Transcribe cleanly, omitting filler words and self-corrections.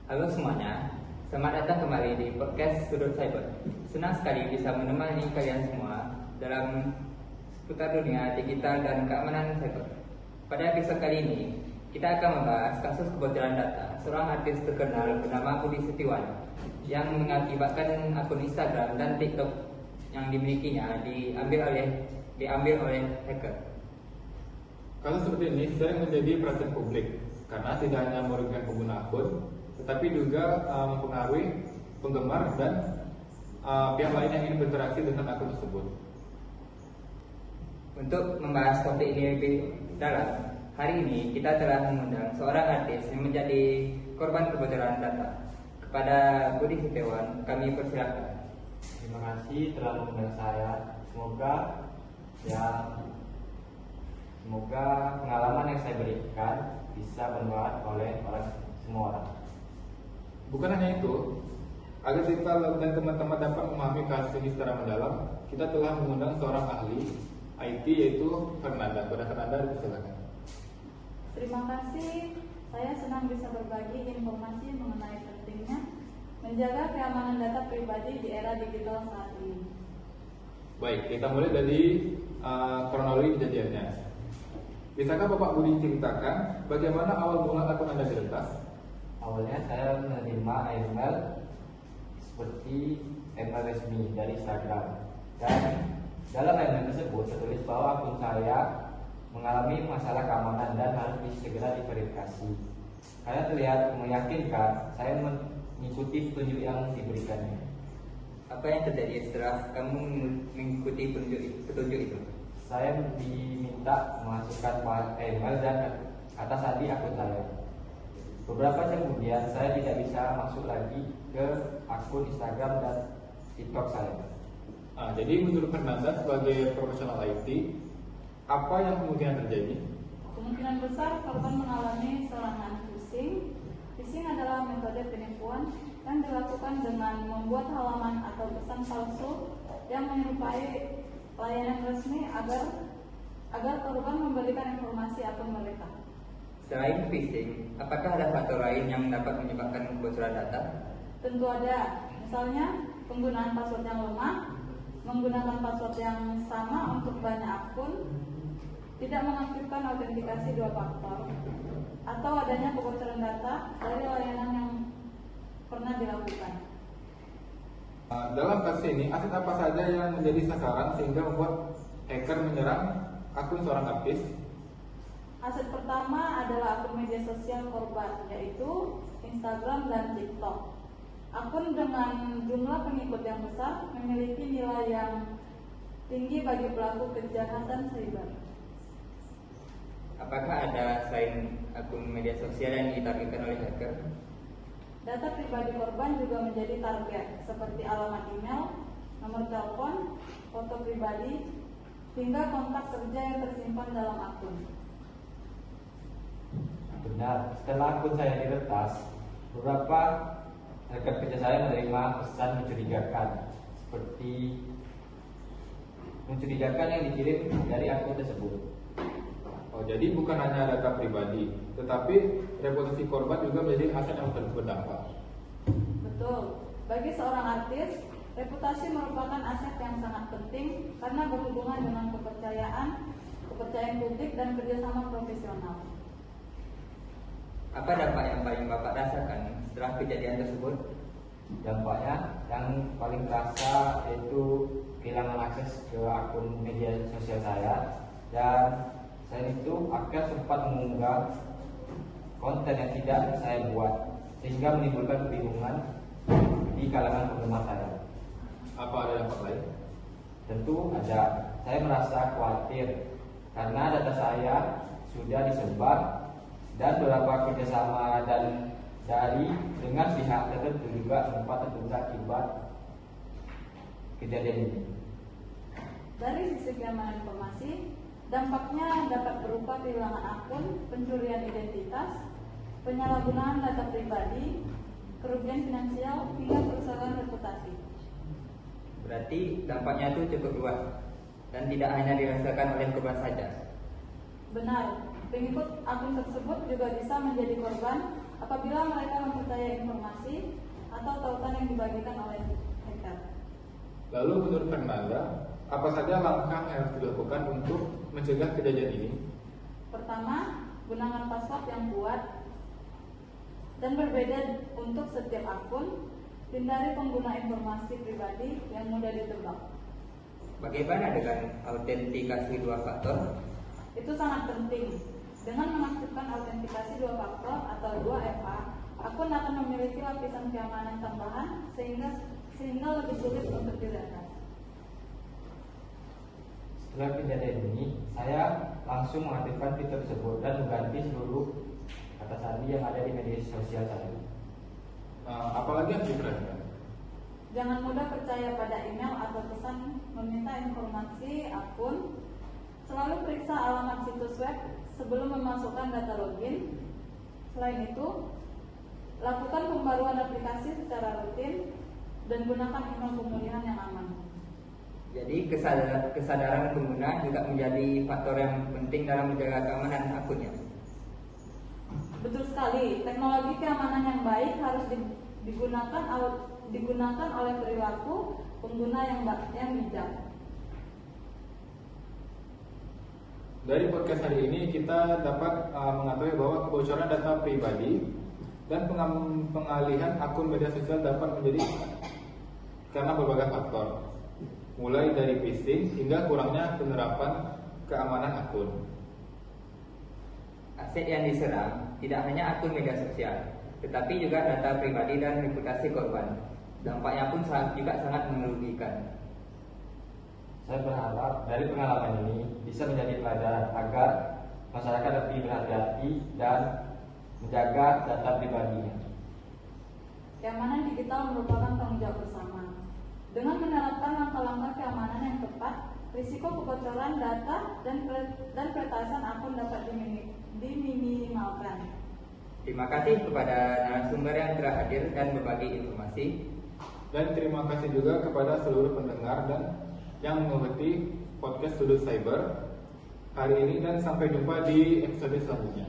Halo semuanya, selamat datang kembali di podcast Sudut Cyber. Senang sekali bisa menemani kalian semua dalam seputar dunia digital dan keamanan cyber. Pada episode kali ini, kita akan membahas kasus kebocoran data seorang artis terkenal bernama Budi Setiawan yang mengakibatkan akun Instagram dan TikTok yang dimilikinya diambil oleh hacker. Kasus seperti ini sering menjadi perhatian publik karena tidak hanya merugikan pengguna akun, tetapi juga mempengaruhi penggemar dan pihak lain yang ingin berinteraksi dengan akun tersebut. Untuk membahas topik ini lebih dalam, hari ini kita telah mengundang seorang artis yang menjadi korban kebocoran data. Kepada Budi Setiawan, kami persilakan. Terima kasih telah mengundang saya. Semoga pengalaman yang saya berikan bisa bermanfaat oleh semua orang. Bukan hanya itu, agar kita dan teman-teman dapat memahami kasus ini secara mendalam, kita telah mengundang seorang ahli IT yaitu Fernanda. Pada Fernanda, silakan. Terima kasih. Saya senang bisa berbagi informasi mengenai pentingnya menjaga keamanan data pribadi di era digital saat ini. Baik, kita mulai dari kronologi kejadiannya. Bisakah Bapak Budi ceritakan bagaimana awal mula akun Anda diretas? Awalnya saya menerima email seperti email resmi dari Instagram, dan dalam email tersebut tertulis bahwa akun saya mengalami masalah keamanan dan harus segera diverifikasi. Saya terlihat meyakinkan, saya mengikuti petunjuk yang diberikannya. Apa yang terjadi setelah kamu mengikuti petunjuk itu? Saya diminta memasukkan email dan kata sandi akun saya. Beberapa jam kemudian saya tidak bisa masuk lagi ke akun Instagram dan TikTok saya. Jadi menurut Fernanda sebagai profesional IT, apa yang kemudian terjadi? Kemungkinan besar korban mengalami serangan phishing. Phishing adalah metode penipuan yang dilakukan dengan membuat halaman atau pesan palsu yang menyerupai layanan resmi agar korban memberikan informasi akun mereka. Selain phishing, apakah ada faktor lain yang dapat menyebabkan kebocoran data? Tentu ada, misalnya penggunaan password yang lemah, menggunakan password yang sama untuk banyak akun, tidak mengaktifkan autentikasi 2 faktor, atau adanya kebocoran data dari layanan yang pernah dilakukan. Dalam kasus ini, aset apa saja yang menjadi sasaran sehingga membuat hacker menyerang akun seorang artis? Aset pertama adalah akun media sosial korban, yaitu Instagram dan TikTok. Akun dengan jumlah pengikut yang besar memiliki nilai yang tinggi bagi pelaku kejahatan cyber. Apakah ada selain akun media sosial yang ditargetkan oleh hacker? Data pribadi korban juga menjadi target, seperti alamat email, nomor telepon, foto pribadi, hingga kontak kerja yang tersimpan dalam akun. Benar, setelah akun saya diretas, beberapa rekan kerja saya menerima pesan mencurigakan yang dikirim dari akun tersebut. Jadi bukan hanya data pribadi, tetapi reputasi korban juga menjadi aset yang berdampak. Betul, bagi seorang artis, reputasi merupakan aset yang sangat penting karena berhubungan dengan kepercayaan publik dan kerjasama profesional. Apa dampak yang paling Bapak rasakan setelah kejadian tersebut? Dampaknya yang paling terasa yaitu kehilangan akses ke akun media sosial saya, dan saya itu akan sempat mengunggah konten yang tidak saya buat, sehingga menimbulkan kebingungan di kalangan penggemar saya. Apa ada dampak lain? Tentu ada. Saya merasa khawatir karena data saya sudah disebar dan beberapa kerjasama dengan pihak tertentu juga sempat tertunda akibat kejadian ini. Dari sisi keamanan informasi, dampaknya dapat berupa kehilangan akun, pencurian identitas, penyalahgunaan data pribadi, kerugian finansial, hingga kerusakan reputasi. Berarti dampaknya itu cukup luas dan tidak hanya dirasakan oleh korban saja. Benar, pengikut akun tersebut juga bisa menjadi korban apabila mereka mempercayai informasi atau tautan yang dibagikan oleh hacker. Lalu menurut Fernanda, apa saja langkah yang harus dilakukan untuk mencegah kejadian ini? Pertama, gunakan password yang kuat dan berbeda untuk setiap akun. Hindari pengguna informasi pribadi yang mudah ditebak. Bagaimana dengan autentikasi dua faktor? Itu sangat penting. Dengan mengaktifkan autentikasi dua faktor atau 2FA, akun akan memiliki lapisan keamanan tambahan sehingga lebih sulit untuk diretas. Setelah kejadian ini, saya langsung mengaktifkan fitur tersebut dan mengganti seluruh kata sandi yang ada di media sosial saya. Apalagi yang diperhatikan? Jangan mudah percaya pada email atau pesan meminta informasi akun. Selalu periksa alamat situs web sebelum memasukkan data login. Selain itu, lakukan pembaruan aplikasi secara rutin dan gunakan email pemulihan yang aman. Jadi kesadaran pengguna juga menjadi faktor yang penting dalam menjaga keamanan akunnya. Betul sekali, teknologi keamanan yang baik harus digunakan oleh perilaku pengguna yang bijak. Dari podcast hari ini kita dapat mengetahui bahwa kebocoran data pribadi dan pengalihan akun media sosial dapat menjadi karena berbagai faktor, mulai dari phishing hingga kurangnya penerapan keamanan akun. Aset yang diserang tidak hanya akun media sosial, tetapi juga data pribadi dan reputasi korban. Dampaknya pun juga sangat merugikan. Saya berharap dari pengalaman ini bisa menjadi pelajaran agar masyarakat lebih berhati-hati dan menjaga data pribadinya. Keamanan digital merupakan tanggung jawab bersama. Dengan menerapkan langkah-langkah keamanan yang tepat, risiko kebocoran data dan peretasan akun dapat diminimalkan. Terima kasih kepada narasumber yang telah hadir dan berbagi informasi. Dan terima kasih juga kepada seluruh pendengar dan yang mengikuti podcast Sudut Cyber hari ini, dan sampai jumpa di episode selanjutnya.